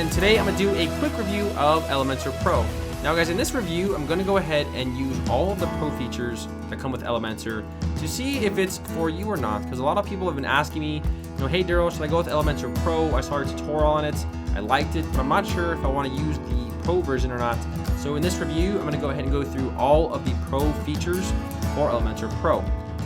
and today I'm going to do a quick review of Elementor Pro. Now guys, in this review, I'm going to go ahead and use all of the Pro features that come with Elementor to see if it's for you or not, because a lot of people have been asking me, hey Daryl, should I go with Elementor Pro? I saw a tutorial on it, I liked it, but I'm not sure if I want to use the Pro version or not. So in this review, I'm going to go ahead and go through all of the Pro features for Elementor Pro.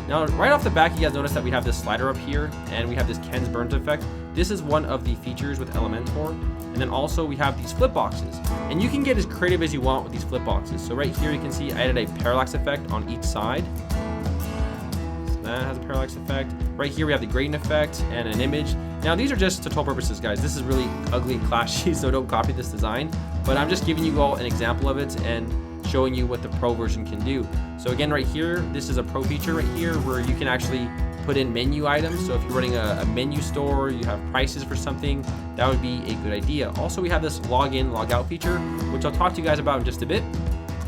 Now, right off the back, you guys notice that we have this slider up here, and we have this Ken's Burns effect. This is one of the features with Elementor. And then also we have these flip boxes. And you can get as creative as you want with these flip boxes. So right here, you can see I added a parallax effect on each side. So that has a parallax effect. Right here, we have the gradient effect and an image. Now, these are just tutorial purposes, guys. This is really ugly and clashy, so don't copy this design. But I'm just giving you all an example of it and showing you what the Pro version can do. So again, right here, this is a Pro feature right here where you can actually put in menu items. So if you're running a menu store, you have prices for something, that would be a good idea. Also, we have this login, log out feature, which I'll talk to you guys about in just a bit.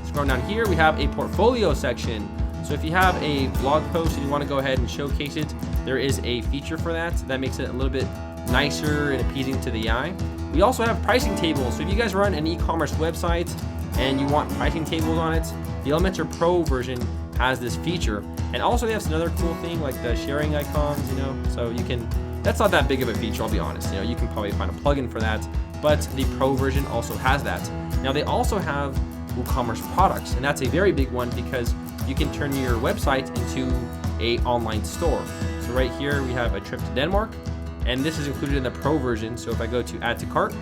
Scrolling down here, we have a portfolio section. So if you have a blog post and you want to go ahead and showcase it, there is a feature for that. That makes it a little bit nicer and appeasing to the eye. We also have pricing tables. So if you guys run an e-commerce website and you want pricing tables on it, the Elementor Pro version has this feature. And also they have some other cool thing like the sharing icons, so you can, that's not that big of a feature, I'll be honest. You can probably find a plugin for that, but the Pro version also has that. Now they also have WooCommerce products, and that's a very big one because you can turn your website into an online store. So right here we have a trip to Denmark, and this is included in the Pro version. So if I go to add to cart,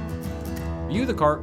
view the cart,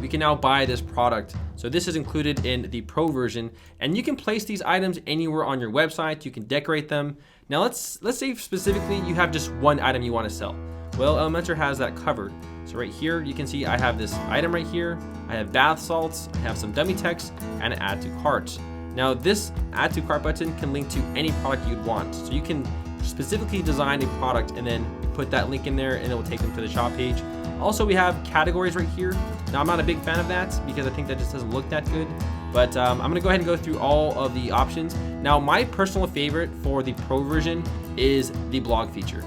we can now buy this product. So this is included in the Pro version, and you can place these items anywhere on your website. You can decorate them. Now let's say specifically you have just one item you want to sell. Well, Elementor has that covered. So right here, you can see I have this item right here. I have bath salts, I have some dummy text, and add to cart. Now this add to cart button can link to any product you'd want. So you can specifically design a product and then put that link in there and it will take them to the shop page. Also, we have categories right here. Now, I'm not a big fan of that because I think that just doesn't look that good. But I'm going to go ahead and go through all of the options. Now, my personal favorite for the Pro version is the blog feature.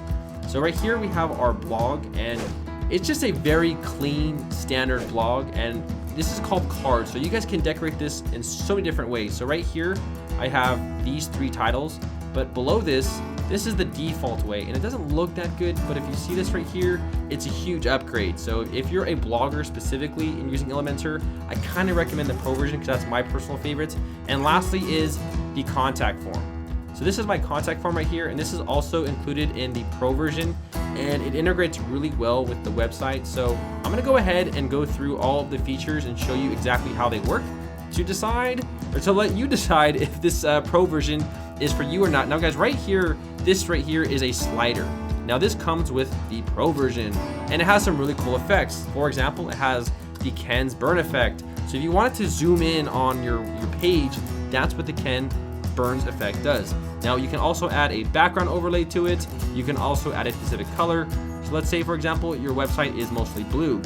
So right here, we have our blog, and it's just a very clean, standard blog. And this is called cards. So you guys can decorate this in so many different ways. So right here, I have these 3 titles. But below this is the default way, and it doesn't look that good, but if you see this right here, it's a huge upgrade. So if you're a blogger specifically and using Elementor, I kind of recommend the Pro version because that's my personal favorite. And lastly is the contact form. So this is my contact form right here, and this is also included in the Pro version, and it integrates really well with the website. So I'm gonna go ahead and go through all of the features and show you exactly how they work to decide, or to let you decide if this Pro version is for you or not. Now guys, right here, this right here is a slider. Now this comes with the Pro version, and it has some really cool effects. For example, it has the Ken's Burn effect. So if you wanted to zoom in on your page, that's what the Ken Burns effect does. Now you can also add a background overlay to it. You can also add a specific color. So let's say, for example, your website is mostly blue.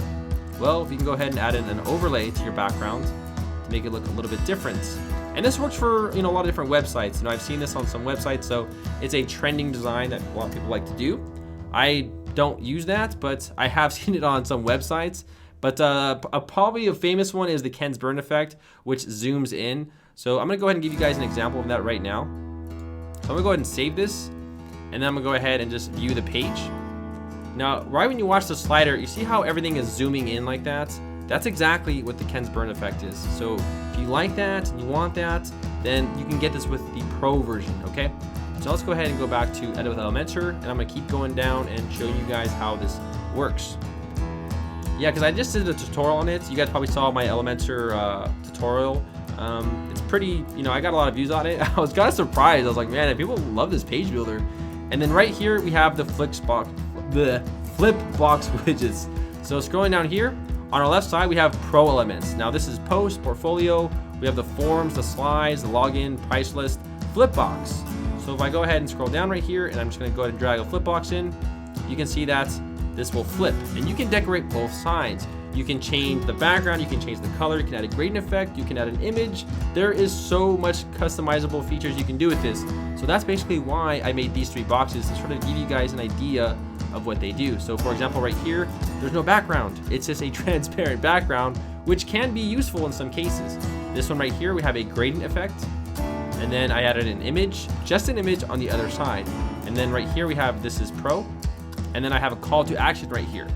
Well, you can go ahead and add in an overlay to your background to make it look a little bit different. And this works for a lot of different websites. I've seen this on some websites, so it's a trending design that a lot of people like to do. I don't use that, but I have seen it on some websites. But probably a famous one is the Ken's Burn effect, which zooms in. So I'm gonna go ahead and give you guys an example of that right now. So I'm gonna go ahead and save this, and then I'm gonna go ahead and just view the page. Now, right when you watch the slider, you see how everything is zooming in like that? That's exactly what the Ken's Burn effect is. So if you like that and you want that, then you can get this with the Pro version, okay? So let's go ahead and go back to Edit with Elementor, and I'm gonna keep going down and show you guys how this works. Yeah, because I just did a tutorial on it. You guys probably saw my Elementor tutorial. It's pretty, I got a lot of views on it. I was kind of surprised. I was like, man, people love this page builder. And then right here, we have the flip box widgets. So scrolling down here, on our left side, we have Pro elements. Now this is post, portfolio. We have the forms, the slides, the login, price list, flip box. So if I go ahead and scroll down right here, and I'm just gonna go ahead and drag a flip box in, you can see that this will flip. And you can decorate both sides. You can change the background, you can change the color, you can add a gradient effect, you can add an image. There is so much customizable features you can do with this. So that's basically why I made these 3 boxes, to sort of give you guys an idea of what they do. So for example, right here, there's no background. It's just a transparent background, which can be useful in some cases. This one right here, we have a gradient effect. And then I added an image, just an image on the other side. And then right here we have, this is pro. And then I have a call to action right here.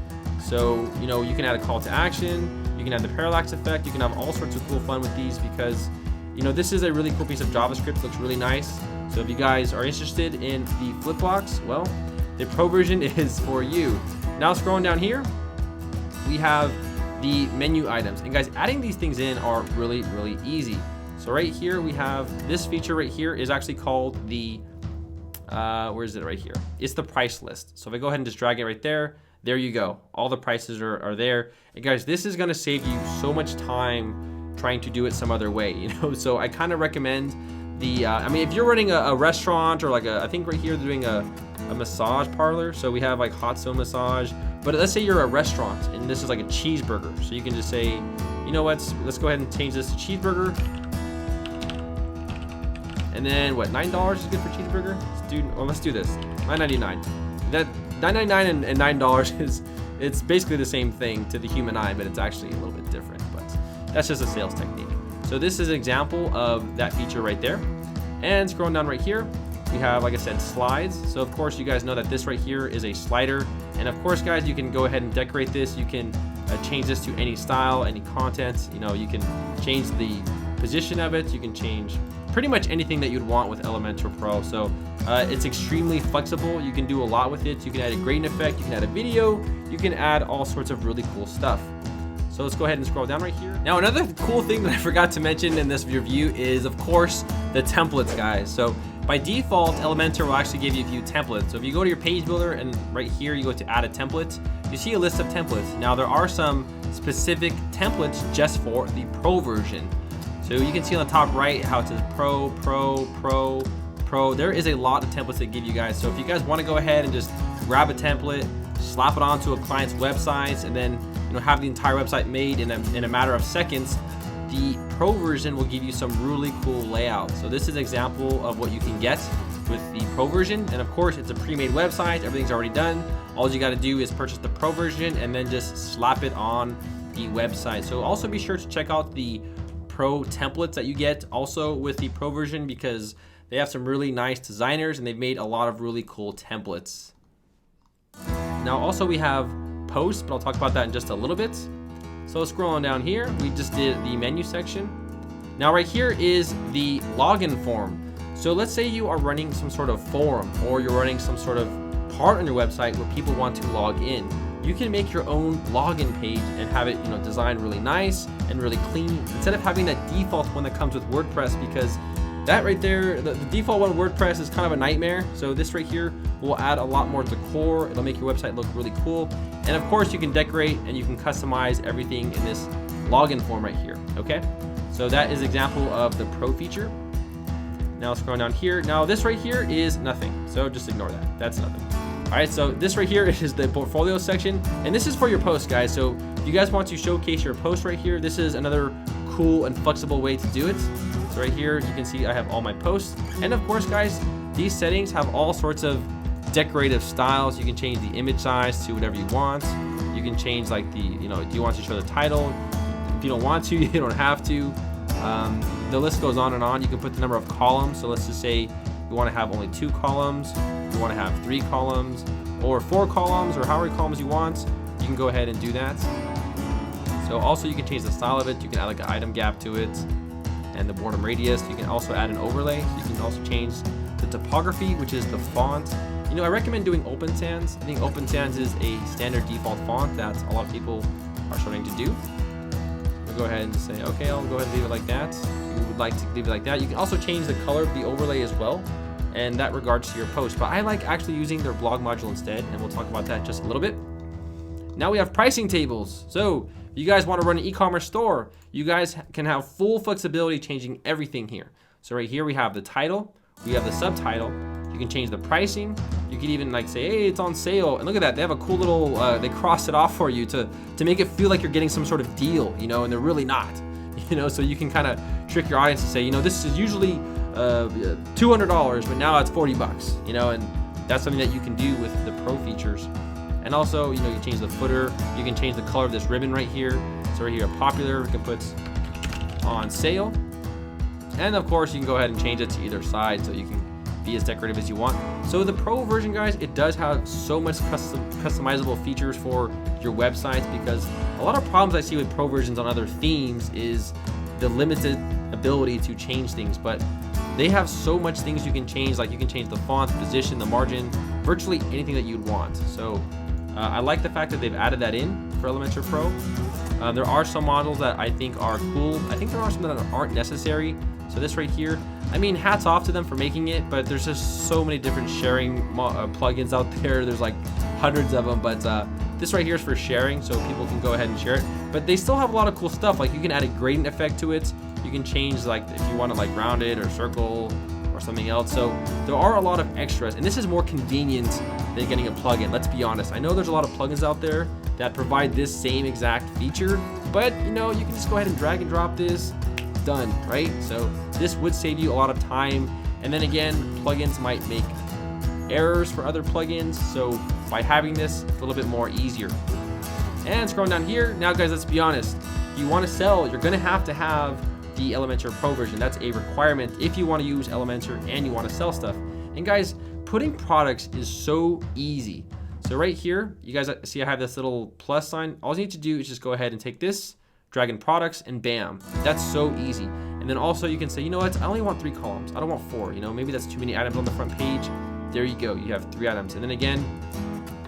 So, you know, you can add a call to action, you can add the parallax effect, you can have all sorts of cool fun with these because, you know, this is a really cool piece of JavaScript, looks really nice. So if you guys are interested in the Flipbox, well, the pro version is for you. Now scrolling down here, we have the menu items. And guys, adding these things in are really, really easy. So right here, we have this feature right here is actually called the, where is it right here? It's the price list. So if I go ahead and just drag it right there, there you go. All the prices are there. And guys, this is gonna save you so much time trying to do it some other way, you know? So I kind of recommend the, I mean, if you're running a restaurant or like I think right here they're doing a massage parlor. So we have like hot stone massage, but let's say you're a restaurant and this is like a cheeseburger. So you can just say, you know what, let's go ahead and change this to cheeseburger. And then what, $9 is good for cheeseburger? Let's do this, $9.99. That $9.99 and $9 is, it's basically the same thing to the human eye, but it's actually a little bit different, but that's just a sales technique. So this is an example of that feature right there. And scrolling down right here, we have, like I said, slides. So of course you guys know that this right here is a slider. And of course guys, you can go ahead and decorate this. You can change this to any style, any content. You know, you can change the position of it. You can change pretty much anything that you'd want with Elementor Pro. So it's extremely flexible. You can do a lot with it. You can add a gradient effect, you can add a video, you can add all sorts of really cool stuff. So let's go ahead and scroll down right here. Now, another cool thing that I forgot to mention in this review is, of course, the templates, guys. So by default, Elementor will actually give you a few templates. So if you go to your page builder and right here, you go to add a template, you see a list of templates. Now there are some specific templates just for the Pro version. So you can see on the top right how it says Pro, Pro, Pro, Pro. There is a lot of templates they give you guys. So if you guys want to go ahead and just grab a template, slap it onto a client's website, and then have the entire website made in a matter of seconds, the Pro version will give you some really cool layouts. So this is an example of what you can get with the Pro version. And of course, it's a pre-made website. Everything's already done. All you got to do is purchase the Pro version and then just slap it on the website. So also be sure to check out the Pro templates that you get also with the Pro version, because they have some really nice designers and they've made a lot of really cool templates. Now also we have posts, but I'll talk about that in just a little bit. So scrolling down here, we just did the menu section. Now right here is the login form. So let's say you are running some sort of forum, or you're running some sort of part on your website where people want to log in. You can make your own login page and have it, designed really nice and really clean, instead of having that default one that comes with WordPress, because that right there, the default one WordPress is kind of a nightmare. So this right here will add a lot more decor. It'll make your website look really cool. And of course you can decorate and you can customize everything in this login form right here, okay? So that is an example of the Pro feature. Now scrolling down here. Now this right here is nothing. So just ignore that, that's nothing. All right, so this right here is the portfolio section, and this is for your posts, guys. So if you guys want to showcase your post right here, this is another cool and flexible way to do it. So right here, you can see I have all my posts. And of course, guys, these settings have all sorts of decorative styles. You can change the image size to whatever you want. You can change like the, do you want to show the title? If you don't want to, you don't have to. The list goes on and on. You can put the number of columns. So let's just say you want to have only 2 columns, you want to have 3 columns, or 4 columns, or however many columns you want. You can go ahead and do that. So also you can change the style of it. You can add like an item gap to it, and the boredom radius. You can also add an overlay. So you can also change the typography, which is the font. I recommend doing Open Sans. I think Open Sans is a standard default font that a lot of people are starting to do. We'll go ahead and just say, okay, I'll go ahead and leave it like that. If you would like to leave it like that, you can also change the color of the overlay as well, and that regards to your post. But I like actually using their blog module instead, and we'll talk about that in just a little bit. Now we have pricing tables. So if you guys want to run an e-commerce store, you guys can have full flexibility changing everything here. So right here we have the title, we have the subtitle, you can change the pricing, you can even like say, hey, it's on sale, and look at that, they have a cool little, they cross it off for you to make it feel like you're getting some sort of deal, and they're really not, so you can kind of trick your audience and say, this is usually $200, but now it's $40, and that's something that you can do with the Pro features. And also, you know, you change the footer. You can change the color of this ribbon right here. So right here, popular, we can put on sale. And of course, you can go ahead and change it to either side so you can be as decorative as you want. So the Pro version, guys, it does have so much customizable features for your websites, because a lot of problems I see with Pro versions on other themes is the limited ability to change things. But they have so much things you can change, like you can change the font, the position, the margin, virtually anything that you'd want. So I like the fact that they've added that in for Elementor Pro. There are some models that I think are cool. I think there are some that aren't necessary. So this right here, I mean, hats off to them for making it, but there's just so many different sharing plugins out there. There's like hundreds of them, but this right here is for sharing, so people can go ahead and share it. But they still have a lot of cool stuff. Like you can add a gradient effect to it. You can change, like, if you want to like rounded or circle or something else. So there are a lot of extras, and this is more convenient than getting a plugin. Let's be honest. I know there's a lot of plugins out there that provide this same exact feature, but you know, you can just go ahead and drag and drop this, done, right? So this would save you a lot of time. And then again, plugins might make errors for other plugins. So by having this, it's a little bit more easier. And scrolling down here, now guys, let's be honest. If you want to sell, you're gonna have to have the Elementor Pro version. That's a requirement if you want to use Elementor and you want to sell stuff. And guys, putting products is so easy. So right here, you guys see I have this little plus sign. All you need to do is just go ahead and take this, drag in products, and bam. That's so easy. And then also you can say, you know what, I only want 3 columns. I don't want 4, you know, maybe that's too many items on the front page. There you go, you have 3 items. And then again,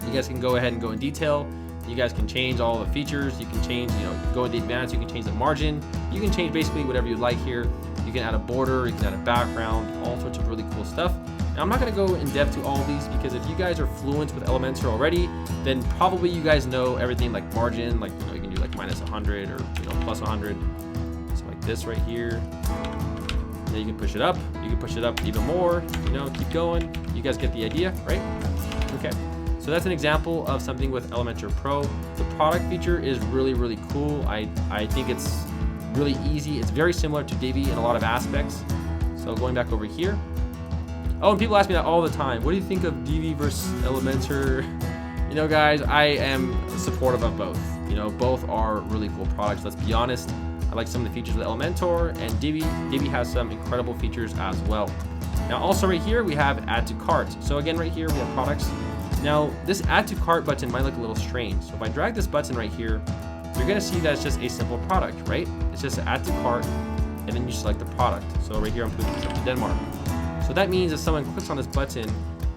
you guys can go ahead and go in detail. You guys can change all the features. You can change, you know, go in the advanced, you can change the margin. You can change basically whatever you like here. You can add a border, you can add a background, all sorts of really cool stuff. Now, I'm not gonna go in depth to all of these, because if you guys are fluent with Elementor already, then probably you guys know everything like margin, like, you know, you can do like minus 100 or, you know, plus 100. So like this right here. And then you can push it up. You can push it up even more, you know, keep going. You guys get the idea, right? Okay. So that's an example of something with Elementor Pro. The product feature is really, really cool. I think it's really easy. It's very similar to Divi in a lot of aspects. So going back over here. Oh, and people ask me that all the time. What do you think of Divi versus Elementor? You know, guys, I am supportive of both. You know, both are really cool products. Let's be honest. I like some of the features with Elementor, and Divi has some incredible features as well. Now, also right here, we have add to cart. So again, right here, we have products. Now, this add to cart button might look a little strange. So if I drag this button right here, you're gonna see that it's just a simple product, right? It's just add to cart, and then you select the product. So right here, I'm putting trip to Denmark. So that means if someone clicks on this button,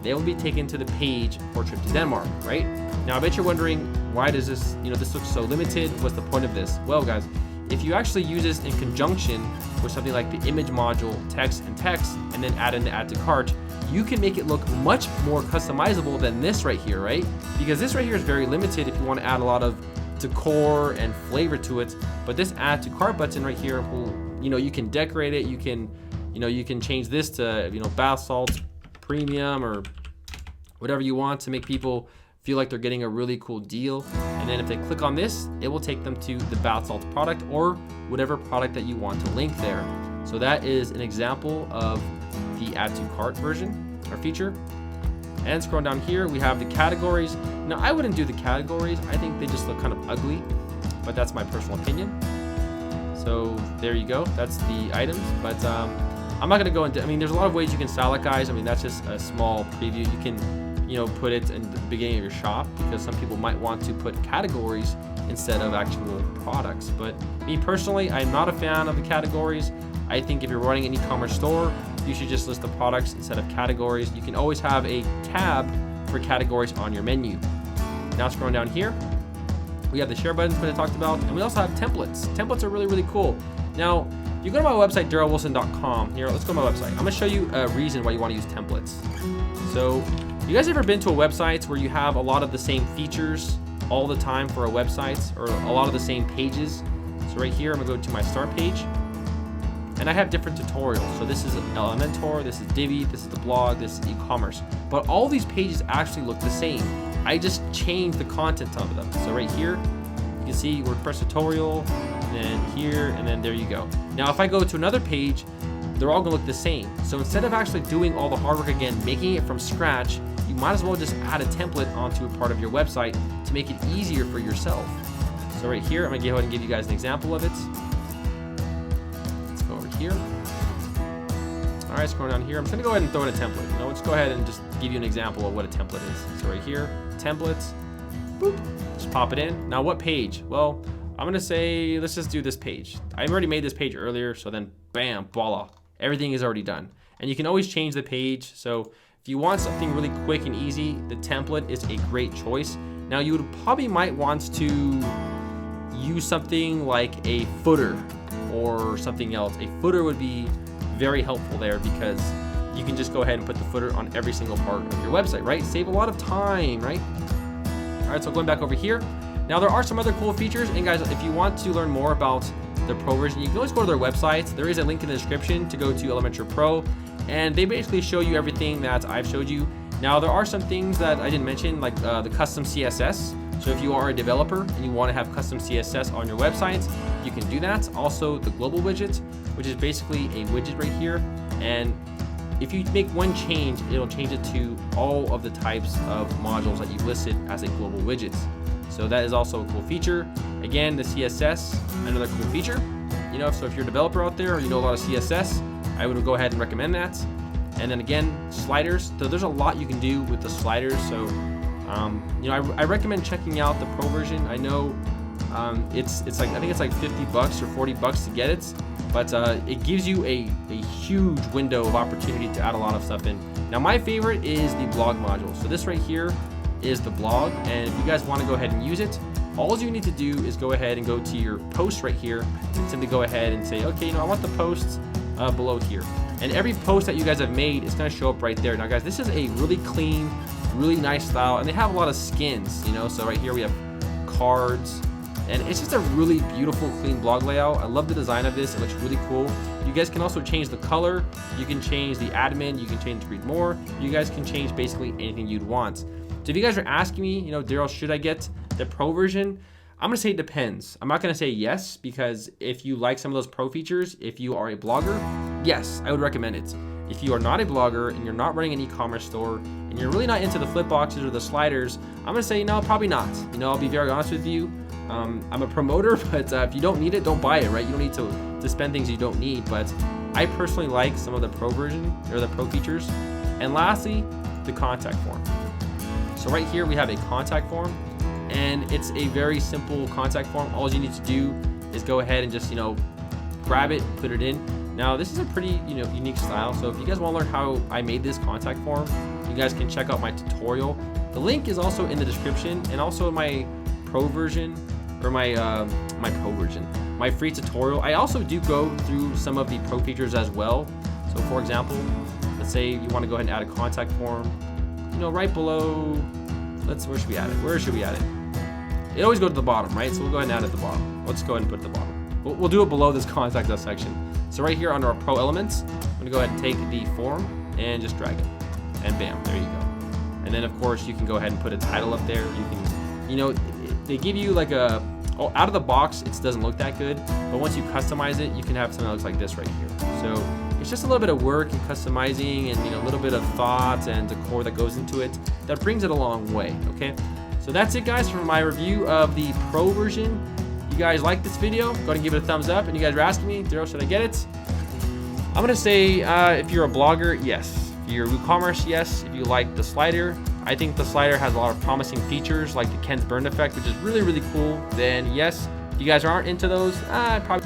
they will be taken to the page for trip to Denmark, right? Now, I bet you're wondering, why does this, you know, this looks so limited? What's the point of this? Well, guys, if you actually use this in conjunction with something like the image module, text, and then add in the add to cart, you can make it look much more customizable than this right here, right? Because this right here is very limited if you want to add a lot of decor and flavor to it. But this add to cart button right here will, you know, you can decorate it. You can, you know, you can change this to, you know, bath salt premium or whatever you want to make people feel like they're getting a really cool deal. And then if they click on this, it will take them to the bath salt product or whatever product that you want to link there. So that is an example of the add to cart version or feature. And scrolling down here, we have the categories. Now, I wouldn't do the categories. I think they just look kind of ugly, but that's my personal opinion. So there you go. That's the items, but I'm not gonna go into, I mean, there's a lot of ways you can style it, guys. I mean, that's just a small preview. You can, you know, put it in the beginning of your shop, because some people might want to put categories instead of actual products. But me personally, I'm not a fan of the categories. I think if you're running an e-commerce store, you should just list the products instead of categories. You can always have a tab for categories on your menu. Now scrolling down here, we have the share buttons that I talked about, and we also have templates. Templates are really, really cool. Now, you go to my website, darrellwilson.com. Here, let's go to my website. I'm gonna show you a reason why you wanna use templates. So, you guys ever been to a website where you have a lot of the same features all the time for a website, or a lot of the same pages? So right here, I'm gonna go to my start page, and I have different tutorials. So this is Elementor, this is Divi, this is the blog, this is e-commerce. But all these pages actually look the same. I just changed the content of them. So right here, you can see WordPress tutorial, and then here, and then there you go. Now, if I go to another page, they're all gonna look the same. So instead of actually doing all the hard work again, making it from scratch, you might as well just add a template onto a part of your website to make it easier for yourself. So right here, I'm gonna go ahead and give you guys an example of it. Let's go over here. All right, scroll down here. I'm just gonna go ahead and throw in a template. You know, let's go ahead and just give you an example of what a template is. So right here, templates, boop, just pop it in. Now what page? Well, I'm gonna say, let's just do this page. I already made this page earlier, so then bam, voila, everything is already done. And you can always change the page. So if you want something really quick and easy, the template is a great choice. Now you would probably might want to use something like a footer or something else. A footer would be very helpful there because you can just go ahead and put the footer on every single part of your website, right? Save a lot of time, right? All right, so going back over here. Now there are some other cool features, and guys, if you want to learn more about the Pro version, you can always go to their website. There is a link in the description to go to Elementor Pro, and they basically show you everything that I've showed you. Now there are some things that I didn't mention, like the custom CSS. So if you are a developer and you want to have custom CSS on your website, you can do that. Also the global widget, which is basically a widget right here. And if you make one change, it'll change it to all of the types of modules that you've listed as a global widget. So that is also a cool feature. Again, the CSS, another cool feature. You know, so if you're a developer out there or you know a lot of CSS, I would go ahead and recommend that. And then again, sliders. So there's a lot you can do with the sliders. So, you know, I recommend checking out the Pro version. I know it's like, I think it's like $50 or $40 to get it, but it gives you a huge window of opportunity to add a lot of stuff in. Now my favorite is the blog module. So this right here is the blog, and if you guys want to go ahead and use it, all you need to do is go ahead and go to your post right here and simply go ahead and say, okay, you know, I want the posts below here. And every post that you guys have made is going to show up right there. Now guys, this is a really clean, really nice style, and they have a lot of skins, you know. So right here we have cards, and it's just a really beautiful, clean blog layout. I love the design of this. It looks really cool. You guys can also change the color. You can change the admin. You can change read more. You guys can change basically anything you'd want. So if you guys are asking me, you know, Daryl, should I get the Pro version? I'm gonna say it depends. I'm not gonna say yes, because if you like some of those Pro features, if you are a blogger, yes, I would recommend it. If you are not a blogger and you're not running an e-commerce store and you're really not into the flip boxes or the sliders, I'm gonna say, no, probably not. You know, I'll be very honest with you. I'm a promoter, but if you don't need it, don't buy it, right? You don't need to spend things you don't need, but I personally like some of the Pro version or the Pro features. And lastly, the contact form. So right here we have a contact form, and it's a very simple contact form. All you need to do is go ahead and just, you know, grab it, put it in. Now this is a pretty, you know, unique style. So if you guys want to learn how I made this contact form, you guys can check out my tutorial. The link is also in the description, and also in my Pro version, or my Pro version, my free tutorial. I also do go through some of the Pro features as well. So for example, let's say you want to go ahead and add a contact form. You know, right below, where should we add it? Where should we add it? It always goes to the bottom, right? So we'll go ahead and add it at the bottom. Let's go ahead and put it at the bottom. We'll do it below this contact us section. So right here under our Pro elements, I'm gonna go ahead and take the form and just drag it. And bam, there you go. And then of course you can go ahead and put a title up there. You can, you know, they give you like a, oh, out of the box, it doesn't look that good. But once you customize it, you can have something that looks like this right here. So it's just a little bit of work and customizing, and, you know, a little bit of thought and decor that goes into it that brings it a long way, okay? So that's it, guys, for my review of the Pro version. You guys like this video, go ahead and give it a thumbs up. And you guys are asking me, Daryl, should I get it? I'm gonna say if you're a blogger, yes. If you're WooCommerce, yes. If you like the slider, I think the slider has a lot of promising features like the Ken's burn effect, which is really, really cool. Then yes. If you guys aren't into those, probably